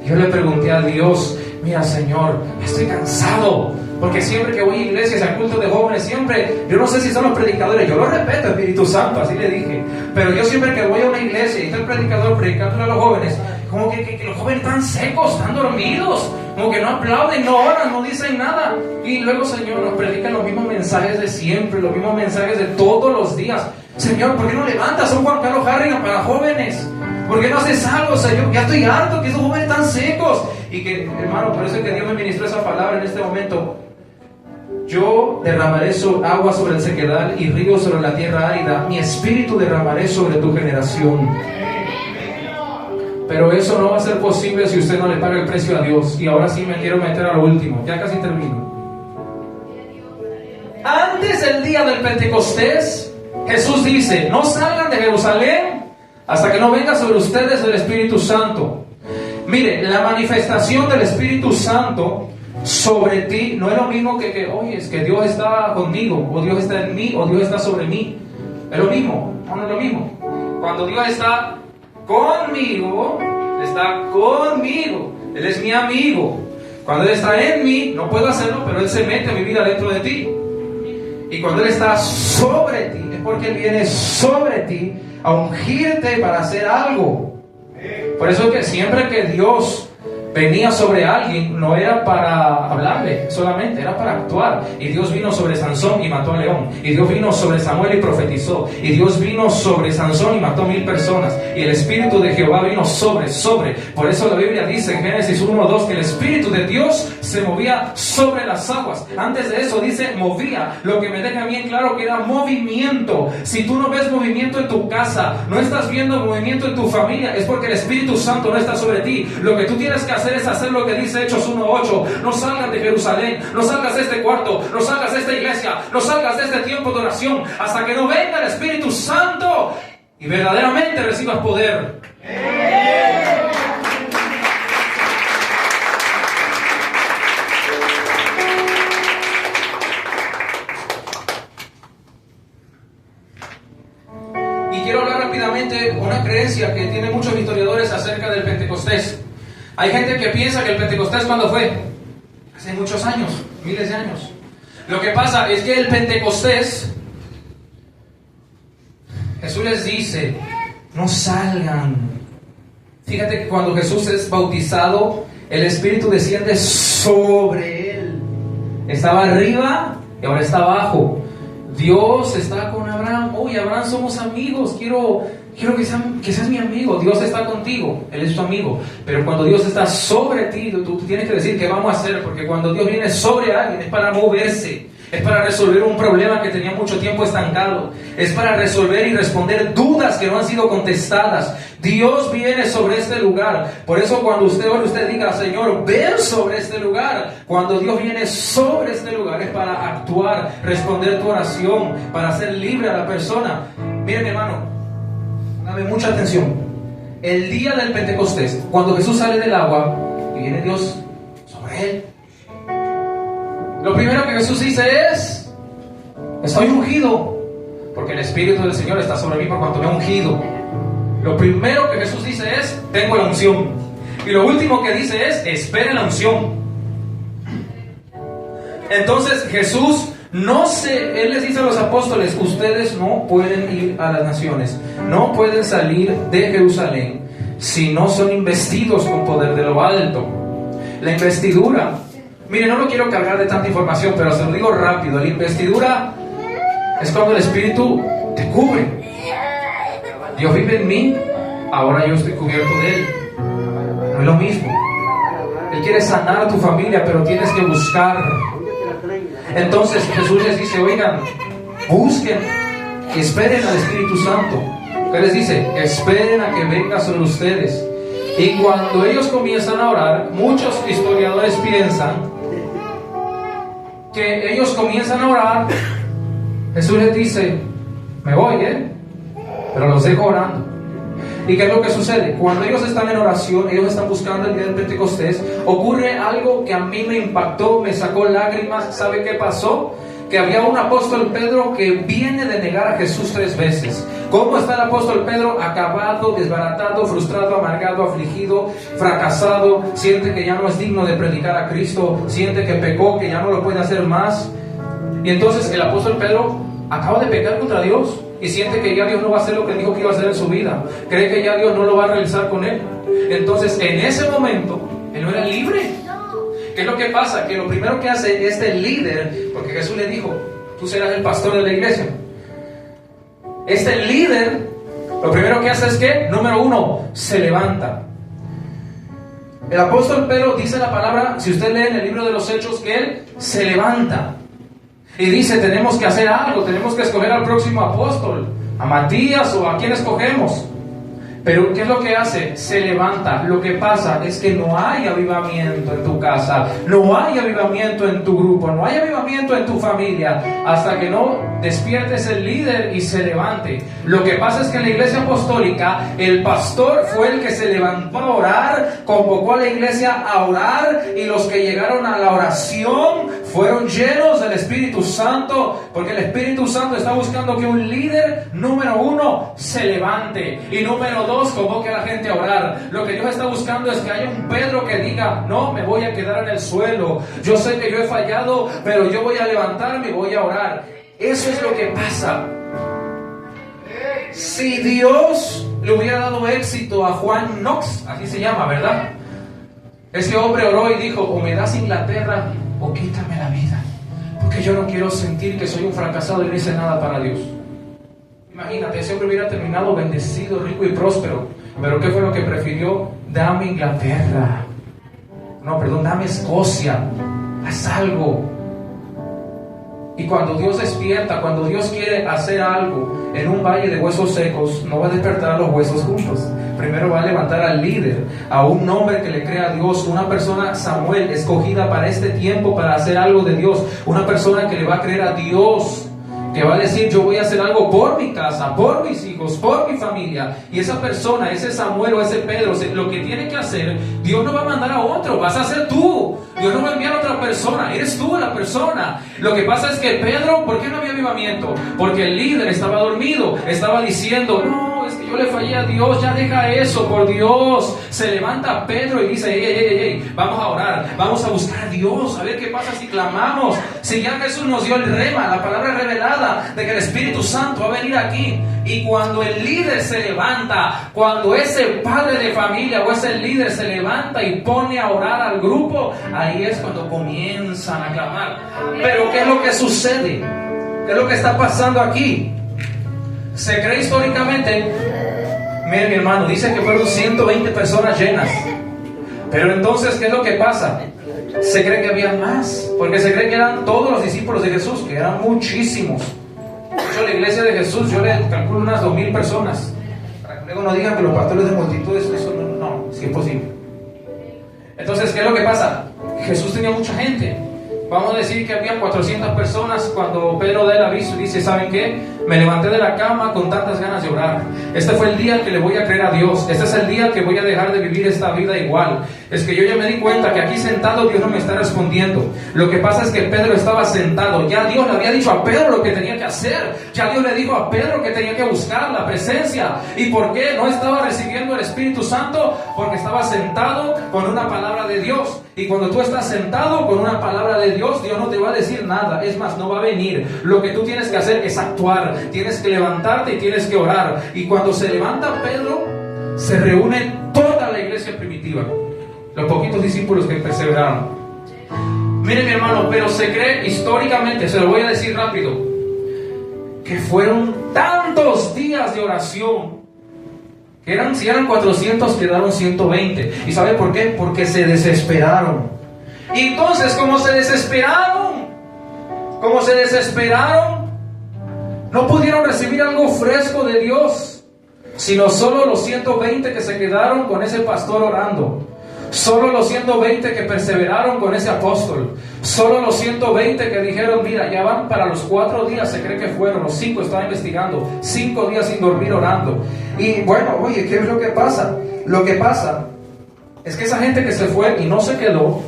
Yo le pregunté a Dios, mira, Señor, estoy cansado, porque siempre que voy a iglesias, al culto de jóvenes, siempre, yo no sé si son los predicadores, yo lo respeto, Espíritu Santo, así le dije, pero yo siempre que voy a una iglesia y está el predicador predicándole a los jóvenes, como que los jóvenes están secos, están dormidos, como que no aplauden, no oran, no dicen nada. Y luego, Señor, nos predican los mismos mensajes de siempre, los mismos mensajes de todos los días. Señor, ¿por qué no levantas un Juan Carlos Harrigan para jóvenes? ¿Por qué no haces algo, Señor? Ya estoy harto que esos jóvenes están secos. Y que, hermano, por eso es que Dios me ministró esa palabra en este momento. Yo derramaré agua sobre el sequedal y ríos sobre la tierra árida. Mi espíritu derramaré sobre tu generación. Pero eso no va a ser posible si usted no le paga el precio a Dios. Y ahora sí me quiero meter a lo último. Ya casi termino. Antes del día del Pentecostés, Jesús dice, no salgan de Jerusalén hasta que no venga sobre ustedes el Espíritu Santo. Mire, la manifestación del Espíritu Santo sobre ti no es lo mismo oye, es que Dios está conmigo, o Dios está en mí, o Dios está sobre mí. Es lo mismo, no es lo mismo. Cuando Dios está conmigo, Él es mi amigo. Cuando Él está en mí, no puedo hacerlo, pero Él se mete a mi vida dentro de ti. Y cuando Él está sobre ti, es porque Él viene sobre ti a ungirte para hacer algo. Por eso es que siempre que Dios venía sobre alguien, no era para hablarle solamente, era para actuar. Y Dios vino sobre Sansón y mató a león. Y Dios vino sobre Samuel y profetizó. Y Dios vino sobre Sansón y mató a 1000 personas. Y el Espíritu de Jehová vino sobre. Por eso la Biblia dice en Génesis 1:2 que el Espíritu de Dios se movía sobre las aguas. Antes de eso dice movía, lo que me deja bien claro que era movimiento. Si tú no ves movimiento en tu casa, no estás viendo movimiento en tu familia, es porque el Espíritu Santo no está sobre ti. Lo que tú tienes que hacer es hacer lo que dice Hechos 1:8. No salgas de Jerusalén, no salgas de este cuarto, no salgas de esta iglesia, no salgas de este tiempo de oración hasta que no venga el Espíritu Santo y verdaderamente recibas poder. Y quiero hablar rápidamente una creencia que tienen muchos historiadores acerca del Pentecostés. Hay gente que piensa que el Pentecostés, ¿cuándo fue? Hace muchos años, miles de años. Lo que pasa es que el Pentecostés, Jesús les dice, no salgan. Fíjate que cuando Jesús es bautizado, el Espíritu desciende sobre él. Estaba arriba y ahora está abajo. Dios está con Abraham. Oye, Abraham, somos amigos. Quiero que seas mi amigo. Dios está contigo, Él es tu amigo. Pero cuando Dios está sobre ti, tú tienes que decir qué vamos a hacer. Porque cuando Dios viene sobre alguien es para moverse, es para resolver un problema que tenía mucho tiempo estancado, es para resolver y responder dudas que no han sido contestadas. Dios viene sobre este lugar. Por eso cuando usted diga, Señor, ven sobre este lugar. Cuando Dios viene sobre este lugar es para actuar, responder tu oración, para hacer libre a la persona. Miren, mi hermano, dame mucha atención. El día del Pentecostés, cuando Jesús sale del agua y viene Dios sobre él, lo primero que Jesús dice es: estoy ungido, porque el Espíritu del Señor está sobre mí por cuanto me ha ungido. Lo primero que Jesús dice es, tengo la unción. Y lo último que dice es, esperen la unción. Entonces Jesús Él les dice a los apóstoles, ustedes no pueden ir a las naciones, no pueden salir de Jerusalén si no son investidos con poder de lo alto. La investidura, mire, no lo quiero cargar de tanta información, pero se lo digo rápido. La investidura es cuando el Espíritu te cubre. Dios vive en mí, ahora yo estoy cubierto de Él. No es lo mismo. Él quiere sanar a tu familia, pero tienes que buscar. Entonces Jesús les dice, oigan, busquen y esperen al Espíritu Santo. ¿Qué les dice? Esperen a que venga sobre ustedes. Y cuando ellos comienzan a orar, muchos historiadores piensan que ellos comienzan a orar, Jesús les dice, me voy, pero los dejo orando. ¿Y qué es lo que sucede? Cuando ellos están en oración, ellos están buscando el día del Pentecostés, ocurre algo que a mí me impactó, me sacó lágrimas. ¿Sabe qué pasó? Que había un apóstol Pedro que viene de negar a Jesús 3 veces. ¿Cómo está el apóstol Pedro? Acabado, desbaratado, frustrado, amargado, afligido, fracasado. Siente que ya no es digno de predicar a Cristo. Siente que pecó, que ya no lo puede hacer más. Y entonces el apóstol Pedro acaba de pecar contra Dios y siente que ya Dios no va a hacer lo que dijo que iba a hacer en su vida. Cree que ya Dios no lo va a realizar con él. Entonces en ese momento él no era libre. ¿Qué es lo que pasa? Que lo primero que hace este líder, porque Jesús le dijo, tú serás el pastor de la iglesia. Este líder, lo primero que hace es que, número 1, se levanta. El apóstol Pedro dice la palabra, si usted lee en el libro de los Hechos, que él se levanta y dice, tenemos que hacer algo, tenemos que escoger al próximo apóstol, a Matías o a quién escogemos. Pero ¿qué es lo que hace? Se levanta. Lo que pasa es que no hay avivamiento en tu casa, no hay avivamiento en tu grupo, no hay avivamiento en tu familia, hasta que no despiertes el líder y se levante. Lo que pasa es que en la iglesia apostólica, el pastor fue el que se levantó a orar, convocó a la iglesia a orar, y los que llegaron a la oración fueron llenos del Espíritu Santo, porque el Espíritu Santo está buscando que un líder, número 1, se levante, y número 2, convoque a la gente a orar. Lo que Dios está buscando es que haya un Pedro que diga, no me voy a quedar en el suelo, yo sé que yo he fallado, pero yo voy a levantarme y voy a orar. Eso es lo que pasa. Si Dios le hubiera dado éxito a Juan Knox, así se llama, ¿verdad? Ese hombre oró y dijo, o me das Inglaterra o quítame la vida, porque yo no quiero sentir que soy un fracasado y no hice nada para Dios. Imagínate, ese hombre hubiera terminado bendecido, rico y próspero. Pero ¿qué fue lo que prefirió? Dame Inglaterra. No, perdón, dame Escocia. Haz algo. Y cuando Dios despierta, cuando Dios quiere hacer algo en un valle de huesos secos, no va a despertar a los huesos juntos. Primero va a levantar al líder, a un hombre que le crea a Dios, una persona, Samuel, escogida para este tiempo, para hacer algo de Dios, una persona que le va a creer a Dios, que va a decir, yo voy a hacer algo por mi casa, por mis hijos, por mi familia. Y esa persona, ese Samuel o ese Pedro, lo que tiene que hacer, Dios no va a mandar a otro, vas a ser tú. Dios no va a enviar a otra persona, eres tú la persona. Lo que pasa es que Pedro, ¿por qué no había avivamiento? Porque el líder estaba dormido, estaba diciendo, no, es que yo le fallé a Dios, ya deja eso, por Dios. Se levanta Pedro y dice, ey, vamos a orar, vamos a buscar a Dios, a ver qué pasa si clamamos. Si ya Jesús nos dio el rema, la palabra revelada de que el Espíritu Santo va a venir aquí. Y cuando el líder se levanta, cuando ese padre de familia o ese líder se levanta y pone a orar al grupo, ahí es cuando comienzan a clamar. Pero ¿qué es lo que sucede? ¿Qué es lo que está pasando aquí? Se cree históricamente, mire mi hermano, dice que fueron 120 personas llenas. Pero entonces, ¿qué es lo que pasa? Se cree que había más, porque se cree que eran todos los discípulos de Jesús, que eran muchísimos. De hecho, la iglesia de Jesús, yo le calculo unas 2,000 personas. Para que luego no digan que los pastores de multitudes, eso no, es imposible. Entonces, ¿qué es lo que pasa? Jesús tenía mucha gente, Vamos a decir que había 400 personas cuando Pedro da el aviso y dice, ¿saben qué? Me levanté de la cama con tantas ganas de orar. Este fue el día que le voy a creer a Dios. Este es el día que voy a dejar de vivir esta vida igual. Es que yo ya me di cuenta que aquí sentado Dios no me está respondiendo. Lo que pasa es que Pedro estaba sentado. Ya Dios le había dicho a Pedro lo que tenía que hacer. Ya Dios le dijo a Pedro que tenía que buscar la presencia. ¿Y por qué no estaba recibiendo el Espíritu Santo? Porque estaba sentado con una palabra de Dios. Y cuando tú estás sentado con una palabra de Dios, Dios no te va a decir nada. Es más, no va a venir. Lo que tú tienes que hacer es actuar. Tienes que levantarte y tienes que orar. Y cuando se levanta Pedro, se reúne toda la iglesia primitiva. Los poquitos discípulos que perseveraron. Miren, mi hermano, pero se cree históricamente, se lo voy a decir rápido, que fueron tantos días de oración. Si eran 400, quedaron 120. ¿Y sabe por qué? Porque se desesperaron. Y entonces, como se desesperaron, no pudieron recibir algo fresco de Dios, sino solo los 120 que se quedaron con ese pastor orando. Solo los 120 que perseveraron con ese apóstol. Solo los 120 que dijeron, mira, ya van para los 4 días, se cree que fueron, los 5 estaba investigando, 5 días sin dormir orando. Y bueno, oye, ¿qué es lo que pasa? Lo que pasa es que esa gente que se fue y no se quedó,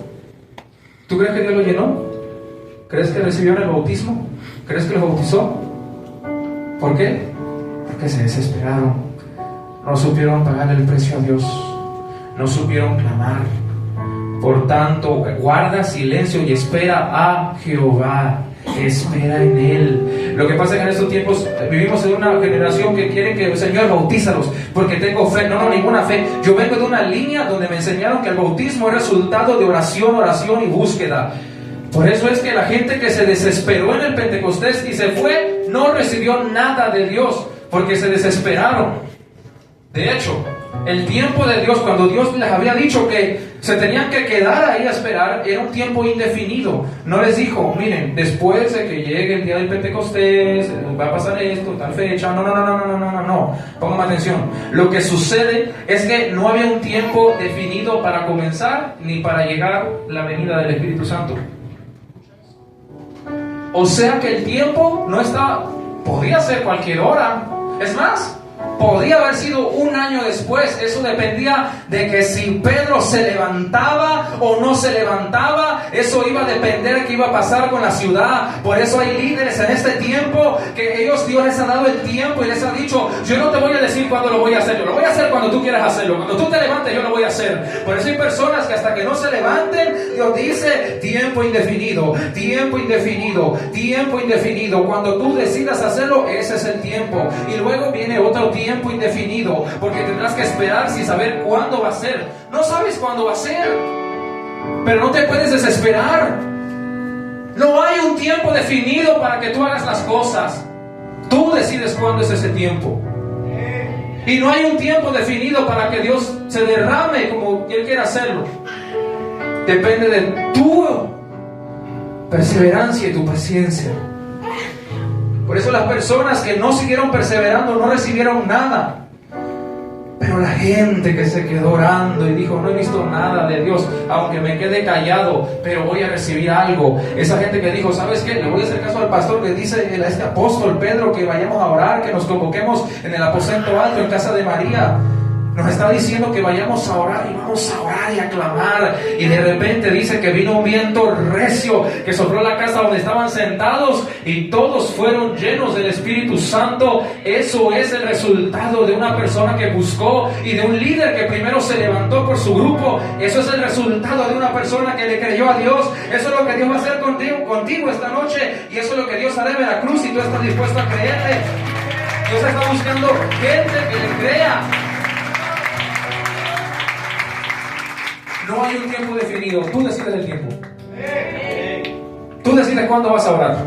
¿tú crees que Dios lo llenó? ¿Crees que recibieron el bautismo? ¿Crees que los bautizó? ¿Por qué? Porque se desesperaron. No supieron pagarle el precio a Dios. No supieron clamar. Por tanto, guarda silencio y espera a Jehová. Espera en Él. Lo que pasa es que en estos tiempos vivimos en una generación que quiere que el Señor bautízalos porque tengo fe. No, ninguna fe. Yo vengo de una línea donde me enseñaron que el bautismo es resultado de oración y búsqueda. Por eso es que la gente que se desesperó en el Pentecostés y se fue, no recibió nada de Dios, porque se desesperaron. De hecho, el tiempo de Dios, cuando Dios les había dicho que se tenían que quedar ahí a esperar, era un tiempo indefinido. No les dijo, miren, después de que llegue el día del Pentecostés, va a pasar esto, tal fecha. No. Pónganme atención. Lo que sucede es que no había un tiempo definido para comenzar, ni para llegar la venida del Espíritu Santo. O sea que el tiempo no está, podía ser cualquier hora. Es más, podía haber sido un año después. Eso dependía de que si Pedro se levantaba o no se levantaba. Eso iba a depender de qué iba a pasar con la ciudad. Por eso hay líderes en este tiempo que Dios les ha dado el tiempo y les ha dicho, yo no te voy a decir cuándo lo voy a hacer, yo lo voy a hacer cuando tú quieras hacerlo. Cuando tú te levantes yo lo voy a hacer. Por eso hay personas que hasta que no se levanten, Dios dice tiempo indefinido. Cuando tú decidas hacerlo, ese es el tiempo. Y luego viene otro tiempo indefinido, porque tendrás que esperar sin saber cuándo va a ser. No sabes cuándo va a ser, pero no te puedes desesperar. No hay un tiempo definido para que tú hagas las cosas. Tú decides cuándo es ese tiempo. Y no hay un tiempo definido para que Dios se derrame como Él quiera hacerlo. Depende de tu perseverancia y tu paciencia. Por eso las personas que no siguieron perseverando no recibieron nada. Pero la gente que se quedó orando y dijo, no he visto nada de Dios, aunque me quede callado, pero voy a recibir algo. Esa gente que dijo, ¿sabes qué? Le voy a hacer caso al pastor que dice a este apóstol Pedro que vayamos a orar, que nos convoquemos en el aposento alto en casa de María. Nos está diciendo que vayamos a orar y vamos a orar y a clamar. Y de repente dice que vino un viento recio que sopló la casa donde estaban sentados y todos fueron llenos del Espíritu Santo. Eso es el resultado de una persona que buscó y de un líder que primero se levantó por su grupo. Eso es el resultado de una persona que le creyó a Dios. Eso es lo que Dios va a hacer contigo esta noche. Y eso es lo que Dios hará en Veracruz si tú estás dispuesto a creerle. Dios está buscando gente que le crea. No hay un tiempo definido. Tú decides el tiempo. Tú decides cuándo vas a orar.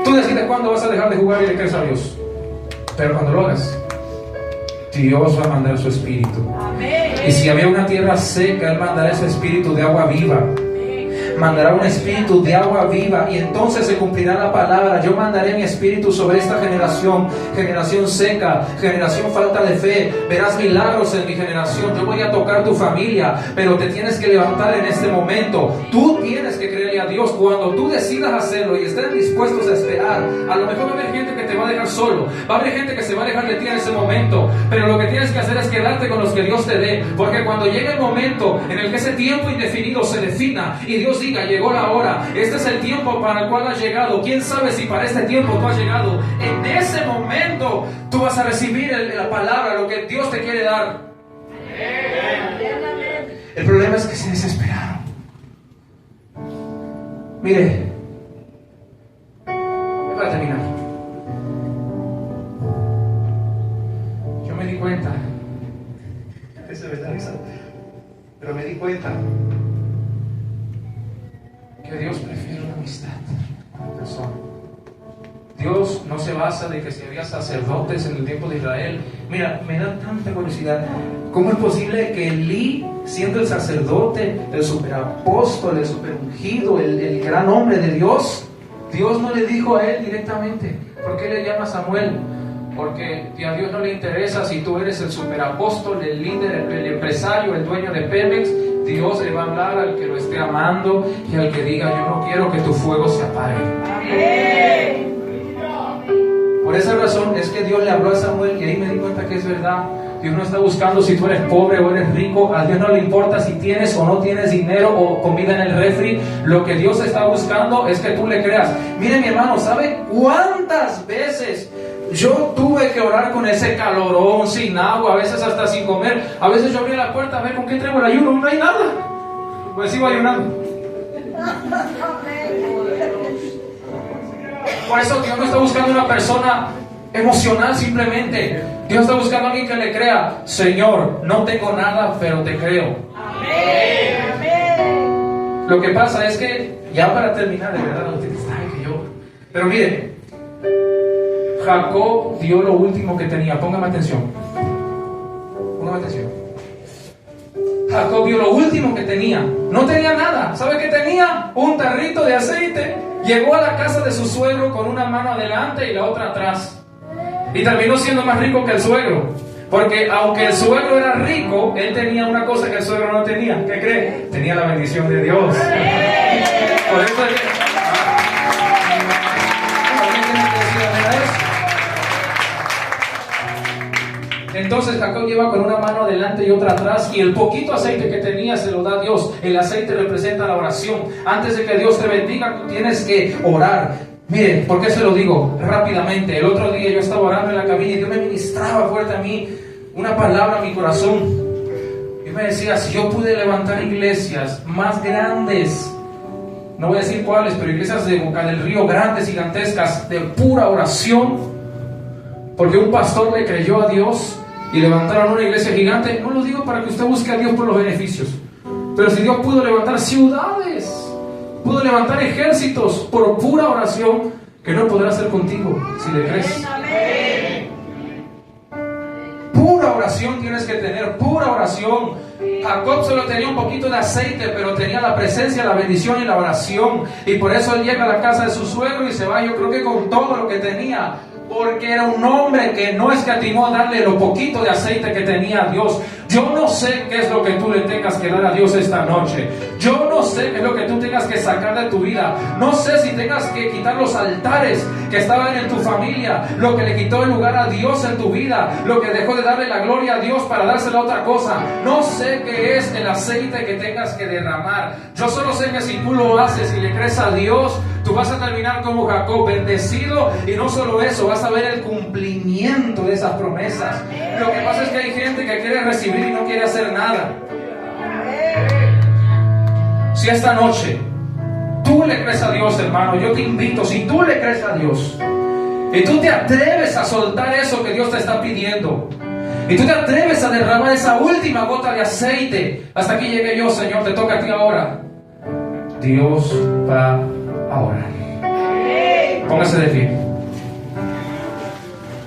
Tú decides cuándo vas a dejar de jugar y de creer a Dios. Pero cuando lo hagas, Dios va a mandar su espíritu. Y si había una tierra seca, Él mandará ese espíritu de agua viva. mandará un espíritu de agua viva y entonces se cumplirá la palabra. Yo mandaré mi espíritu sobre esta generación, generación seca, generación falta de fe. Verás milagros en mi generación. Yo voy a tocar tu familia, pero te tienes que levantar en este momento. Tú tienes que creerle a Dios. Cuando tú decidas hacerlo y estén dispuestos a esperar, a lo mejor va a haber gente que te va a dejar solo, va a haber gente que se va a alejar de ti en ese momento, pero lo que tienes que hacer es quedarte con los que Dios te dé, porque cuando llegue el momento en el que ese tiempo indefinido se defina y Dios diga, llegó la hora, este es el tiempo para el cual has llegado, quién sabe si para este tiempo tú has llegado, en ese momento tú vas a recibir la palabra, lo que Dios te quiere dar. El problema es que se desesperaron. Mire, para terminar, yo me di cuenta, pero me di cuenta que Dios prefiere una amistad con la persona. Dios no se basa de que si había sacerdotes en el tiempo de Israel. Mira, me da tanta curiosidad. ¿Cómo es posible que Elí, siendo el sacerdote, el superapóstol, el superungido, el gran hombre de Dios, Dios no le dijo a él directamente? ¿Por qué le llama a Samuel? Porque a Dios no le interesa si tú eres el superapóstol, el líder, el empresario, el dueño de Pemex. Dios le va a hablar al que lo esté amando y al que diga, yo no quiero que tu fuego se apague. Amén. Por esa razón es que Dios le habló a Samuel y ahí me di cuenta que es verdad. Dios no está buscando si tú eres pobre o eres rico. A Dios no le importa si tienes o no tienes dinero o comida en el refri. Lo que Dios está buscando es que tú le creas. Mire, mi hermano, ¿sabe cuántas veces yo tuve que orar con ese calorón, sin agua, a veces hasta sin comer? A veces yo abría la puerta a ver con qué traigo el ayuno, no hay nada, pues sigo ayunando. Por eso Dios no está buscando una persona emocional simplemente. Dios está buscando a alguien que le crea. Señor, no tengo nada, pero te creo. Amén. Lo que pasa es que, ya para terminar, de verdad, ustedes saben que yo... Pero mire, Jacob dio lo último que tenía. Póngame atención. Póngame atención. Jacob dio lo último que tenía. No tenía nada. ¿Sabe qué tenía? Un tarrito de aceite. Llegó a la casa de su suegro con una mano adelante y la otra atrás. Y terminó siendo más rico que el suegro. Porque aunque el suegro era rico, él tenía una cosa que el suegro no tenía. ¿Qué cree? Tenía la bendición de Dios. Por eso es que... Entonces Jacob lleva con una mano adelante y otra atrás, y el poquito aceite que tenía se lo da Dios. El aceite representa la oración. Antes de que Dios te bendiga, tú tienes que orar. Mire, ¿por qué se lo digo? Rápidamente. El otro día yo estaba orando en la cabina y Dios me ministraba fuerte a mí una palabra a mi corazón. Y me decía, si yo pude levantar iglesias más grandes, no voy a decir cuáles, pero iglesias de Boca del Río grandes, gigantescas, de pura oración, porque un pastor le creyó a Dios y levantaron una iglesia gigante. No lo digo para que usted busque a Dios por los beneficios, pero si Dios pudo levantar ciudades, pudo levantar ejércitos por pura oración, que no podrá hacer contigo si le crees. Pura oración tienes que tener, pura oración. Jacob solo tenía un poquito de aceite, pero tenía la presencia, la bendición y la oración. Y por eso él llega a la casa de su suegro y se va, yo creo que con todo lo que tenía, porque era un hombre que no escatimó a darle lo poquito de aceite que tenía a Dios. Yo no sé qué es lo que tú le tengas que dar a Dios esta noche. Yo no sé qué es lo que tú tengas que sacar de tu vida. No sé si tengas que quitar los altares que estaban en tu familia, lo que le quitó el lugar a Dios en tu vida, lo que dejó de darle la gloria a Dios para dársela a otra cosa. No sé qué es el aceite que tengas que derramar. Yo solo sé que si tú lo haces y le crees a Dios, tú vas a terminar como Jacob, bendecido. Y no solo eso, vas a ver el cumplimiento de esas promesas. Lo que pasa es que hay gente que quiere recibir y no quiere hacer nada. Si esta noche tú le crees a Dios, hermano, yo te invito, si tú le crees a Dios y tú te atreves a soltar eso que Dios te está pidiendo, y tú te atreves a derramar esa última gota de aceite, hasta aquí llegué yo, Señor, te toca a ti ahora, Dios va a orar. Póngase de pie.